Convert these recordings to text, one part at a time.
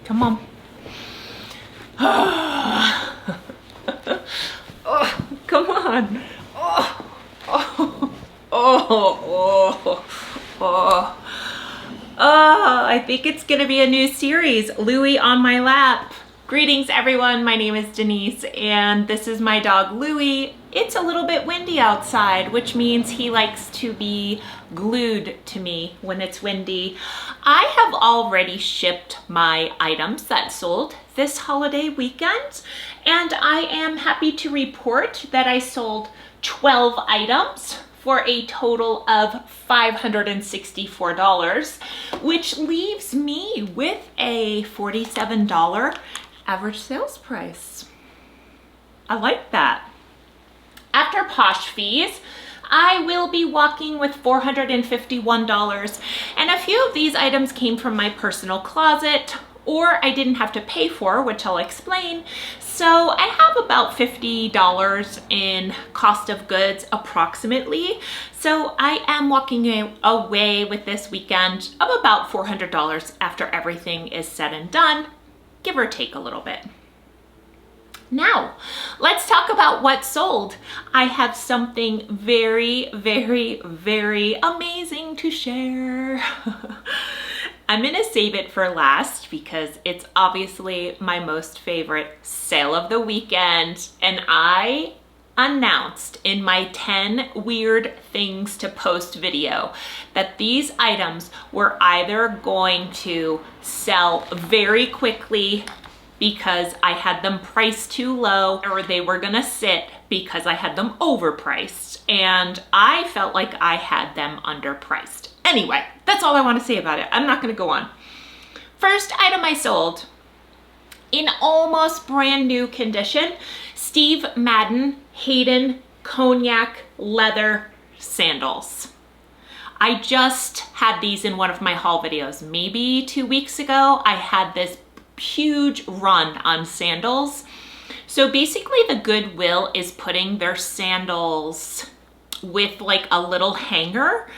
Come on. Oh, come on. Oh, oh, oh, oh. I think it's gonna be a new series, Louie on my lap. Greetings everyone, my name is Denise and this is my dog Louie. It's a little bit windy outside, which means he likes to be glued to me when it's windy. I have already shipped my items that sold this holiday weekend, and I am happy to report that I sold 12 items for a total of $564, which leaves me with a $47 average sales price. I like that. After posh fees, I will be walking with $451, and a few of these items came from my personal closet, or I didn't have to pay for, which I'll explain. So I have about $50 in cost of goods approximately. So I am walking away with this weekend of about $400 after everything is said and done, give or take a little bit. Now, let's talk about what sold. I have something very, very, very amazing to share. I'm gonna save it for last because it's obviously my most favorite sale of the weekend, and I announced in my 10 weird things to post video that these items were either going to sell very quickly because I had them priced too low, or they were gonna sit because I had them overpriced, and I felt like I had them underpriced. Anyway, that's all I want to say about it. I'm not going to go on. First item I sold, in almost brand new condition, Steve Madden Hayden Cognac leather sandals. I just had these in one of my haul videos. Maybe 2 weeks ago, I had this huge run on sandals. So basically the Goodwill is putting their sandals with like a little hanger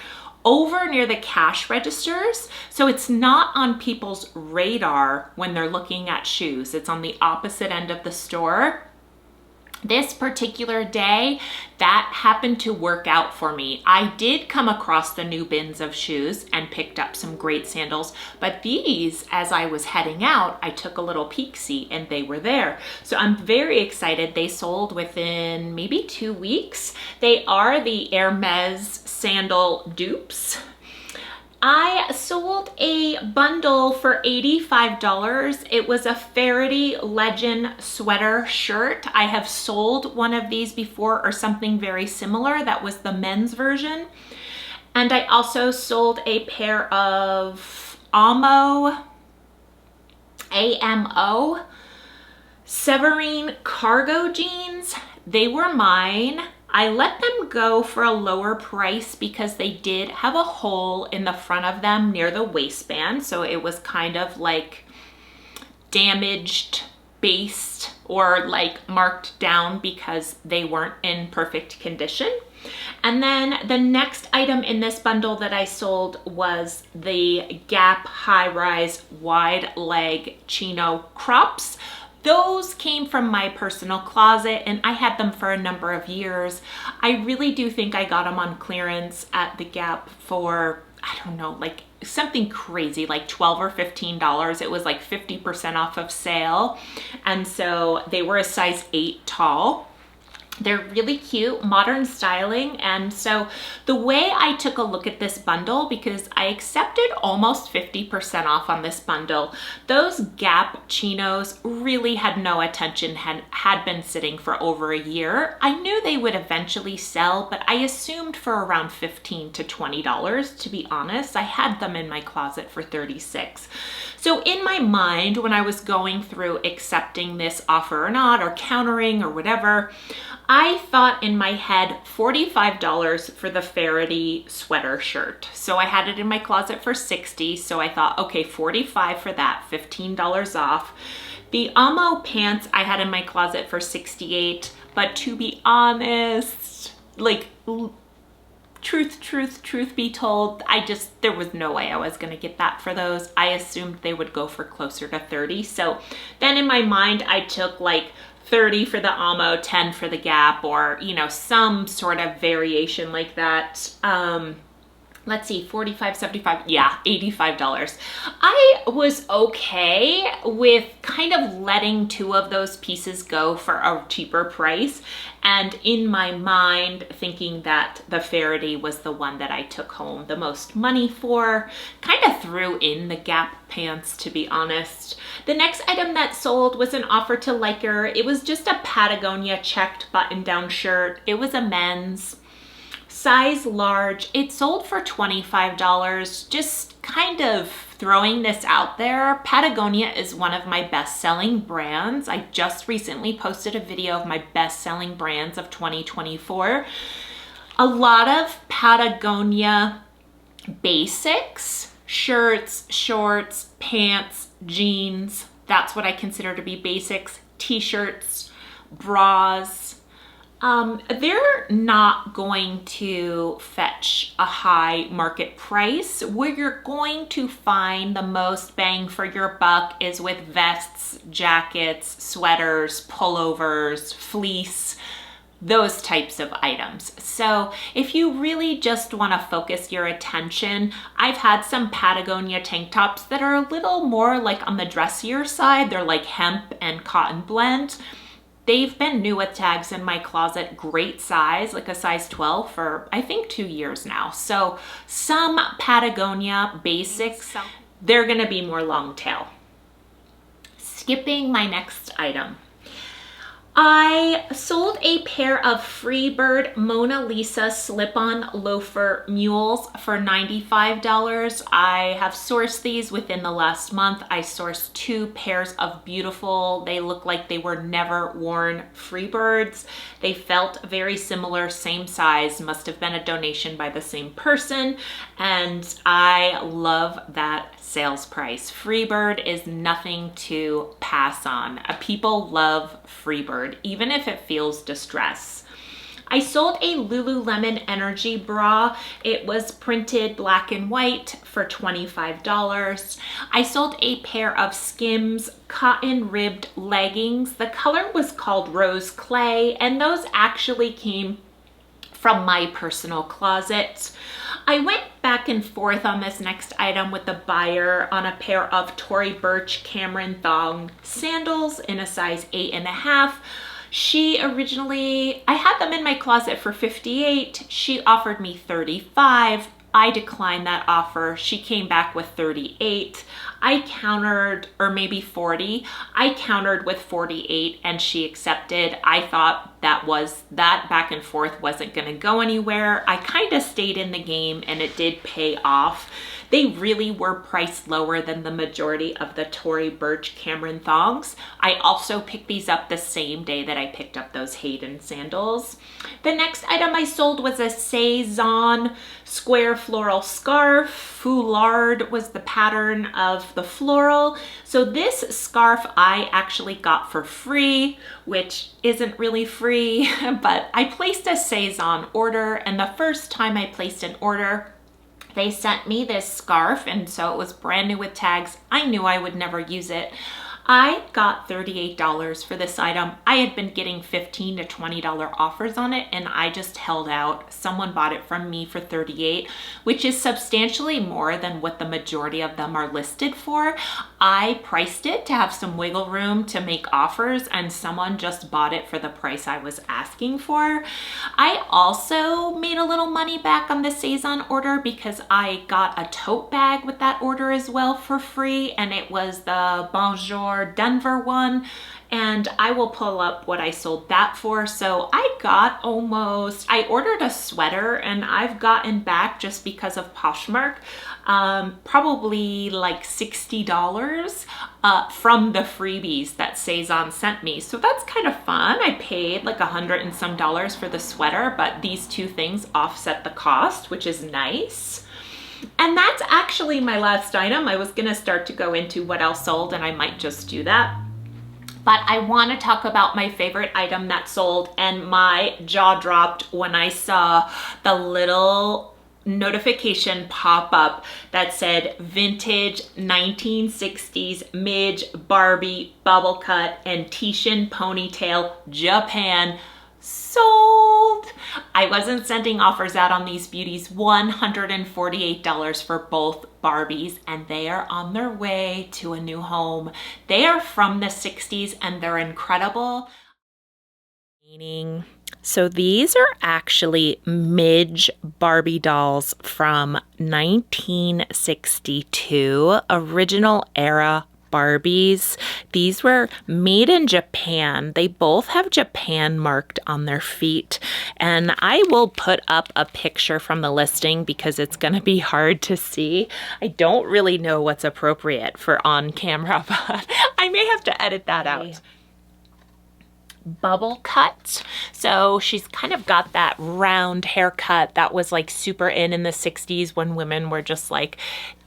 over near the cash registers, so it's not on people's radar when they're looking at shoes. It's on the opposite end of the store. This particular day, that happened to work out for me. I did come across the new bins of shoes and picked up some great sandals, but these, as I was heading out, I took a little peek-see and they were there. So I'm very excited. They sold within maybe 2 weeks. They are the Hermes sandal dupes. I sold a bundle for $85. It was a Faraday Legend sweater shirt. I have sold one of these before, or something very similar. That was the men's version. And I also sold a pair of AMO Severine cargo jeans. They were mine. I let them go for a lower price because they did have a hole in the front of them near the waistband. So it was kind of like damaged, based, or like marked down because they weren't in perfect condition. And then the next item in this bundle that I sold was the Gap high rise wide leg chino crops. Those came from my personal closet and I had them for a number of years. I really do think I got them on clearance at the Gap for, I don't know, like something crazy, like $12 or $15. It was like 50% off of sale. And so they were a size 8 tall. They're really cute, modern styling. And so the way I took a look at this bundle, because I accepted almost 50% off on this bundle, those Gap chinos really had no attention, had been sitting for over a year. I knew they would eventually sell, but I assumed for around $15 to $20, to be honest. I had them in my closet for $36. So in my mind, when I was going through accepting this offer or not, or countering or whatever, I thought in my head $45 for the Faraday sweater shirt. So I had it in my closet for $60. So I thought, okay, $45 for that, $15 off. The AMO pants I had in my closet for $68. But to be honest, like truth be told, there was no way I was gonna get that for those. I assumed they would go for closer to 30. So then in my mind, I took like 30 for the Amo, 10 for the Gap, or, you know, some sort of variation like that. Let's see, 45, 75, yeah, $85. I was okay with kind of letting two of those pieces go for a cheaper price. And in my mind, thinking that the Faraday was the one that I took home the most money for, kind of threw in the Gap pants, to be honest. The next item that sold was an offer to liker. It was just a Patagonia checked button-down shirt. It was a men's. Size large. It sold for $25. Just kind of throwing this out there. Patagonia is one of my best-selling brands. I just recently posted a video of my best-selling brands of 2024. A lot of Patagonia basics, shirts, shorts, pants, jeans. That's what I consider to be basics. T-shirts, bras. They're not going to fetch a high market price. Where you're going to find the most bang for your buck is with vests, jackets, sweaters, pullovers, fleece, those types of items. So if you really just want to focus your attention, I've had some Patagonia tank tops that are a little more like on the dressier side. They're like hemp and cotton blend. They've been new with tags in my closet, great size, like a size 12 for I think 2 years now. So some Patagonia basics, they're gonna be more long tail. Skipping my next item. I sold a pair of Freebird Mona Lisa slip-on loafer mules for $95. I have sourced these within the last month. I sourced 2 pairs of beautiful, they look like they were never worn Freebirds. They felt very similar, same size, must have been a donation by the same person, and I love that sales price. Freebird is nothing to pass on. People love Freebird, even if it feels distress. I sold a Lululemon Energy bra. It was printed black and white for $25. I sold a pair of Skims cotton ribbed leggings. The color was called Rose Clay, and those actually came from my personal closet. I went back and forth on this next item with the buyer on a pair of Tory Burch Cameron thong sandals in a size 8.5. She originally, I had them in my closet for $58. She offered me $35. I declined that offer. She came back with $38. I countered, or maybe $40. I countered with $48 and she accepted. I thought that back and forth wasn't gonna go anywhere. I kind of stayed in the game and it did pay off. They really were priced lower than the majority of the Tory Burch Cameron thongs. I also picked these up the same day that I picked up those Hayden sandals. The next item I sold was a Saison square floral scarf. Foulard was the pattern of the floral. So this scarf I actually got for free, which isn't really free, but I placed a Saison order, and the first time I placed an order, they sent me this scarf, and so it was brand new with tags. I knew I would never use it. I got $38 for this item. I had been getting $15 to $20 offers on it, and I just held out. Someone bought it from me for $38, which is substantially more than what the majority of them are listed for. I priced it to have some wiggle room to make offers, and someone just bought it for the price I was asking for. I also made a little money back on the Saison order because I got a tote bag with that order as well for free, and it was the Bonjour Denver one, and I will pull up what I sold that for. So I ordered a sweater, and I've gotten back, just because of Poshmark, probably like $60 from the freebies that Saison sent me. So that's kind of fun. I paid like $100 and some for the sweater, but these two things offset the cost, which is nice. And that's actually my last item. I was gonna start to go into what else sold, and I might just do that. But I want to talk about my favorite item that sold, and my jaw dropped when I saw the little notification pop up that said vintage 1960s Midge Barbie bubble cut and Tishin ponytail Japan sold. I wasn't sending offers out on these beauties. $148 for both Barbies, and they are on their way to a new home. They are from the 60s and they're incredible. So these are actually Midge Barbie dolls from 1962, original era Barbies. These were made in Japan. They both have Japan marked on their feet. And I will put up a picture from the listing because it's going to be hard to see. I don't really know what's appropriate for on camera, but I may have to edit that out. Bubble cut. So she's kind of got that round haircut that was like super in the 60s when women were just like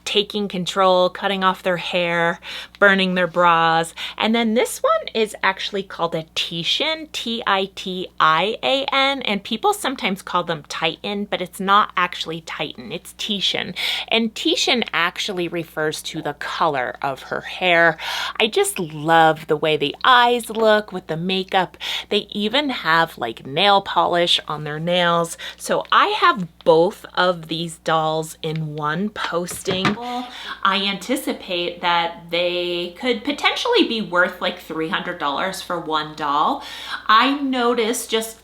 taking control, cutting off their hair, burning their bras. And then this one is actually called a Tishin, T-I-T-I-A-N, and people sometimes call them Titan, but it's not actually Titan, it's Tishin. And Tishin actually refers to the color of her hair. I just love the way the eyes look with the makeup. They even have like nail polish on their nails. So I have both of these dolls in one posting. I anticipate that they could potentially be worth like $300 for one doll. I noticed just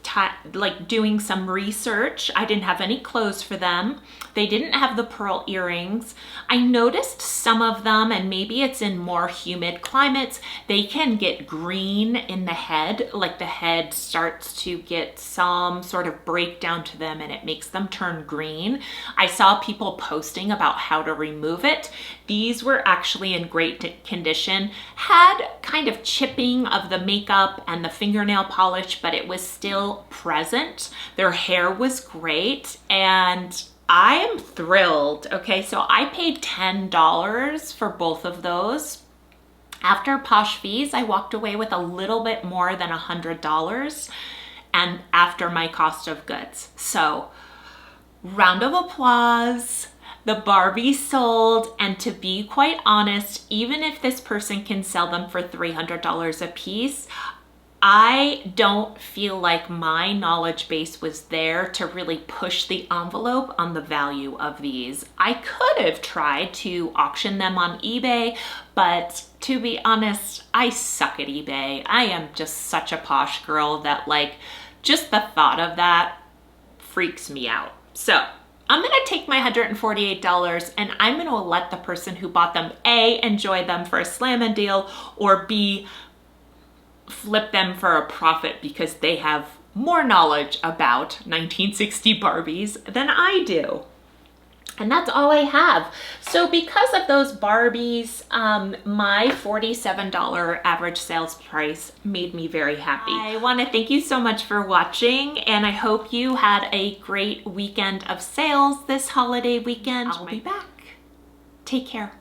like doing some research, I didn't have any clothes for them. They didn't have the pearl earrings. I noticed some of them, and maybe it's in more humid climates, they can get green in the head, like the head starts to get some sort of breakdown to them and it makes them turn green. I saw people posting about how to remove it. These were actually in great condition, had kind of chipping of the makeup and the fingernail polish, but it was still present. Their hair was great, and I am thrilled. Okay, so I paid $10 for both of those. After Posh fees, I walked away with a little bit more than $100, and after my cost of goods. So, round of applause. The Barbie sold, and to be quite honest, even if this person can sell them for $300 a piece, I don't feel like my knowledge base was there to really push the envelope on the value of these. I could have tried to auction them on eBay, but to be honest, I suck at eBay. I am just such a posh girl that like, just the thought of that freaks me out. So I'm gonna take my $148 and I'm gonna let the person who bought them A, enjoy them for a slam and deal, or B, flip them for a profit because they have more knowledge about 1960 Barbies than I do. And that's all I have. So because of those Barbies, my $47 average sales price made me very happy. I want to thank you so much for watching, and I hope you had a great weekend of sales this holiday weekend. I'll be back. Take care.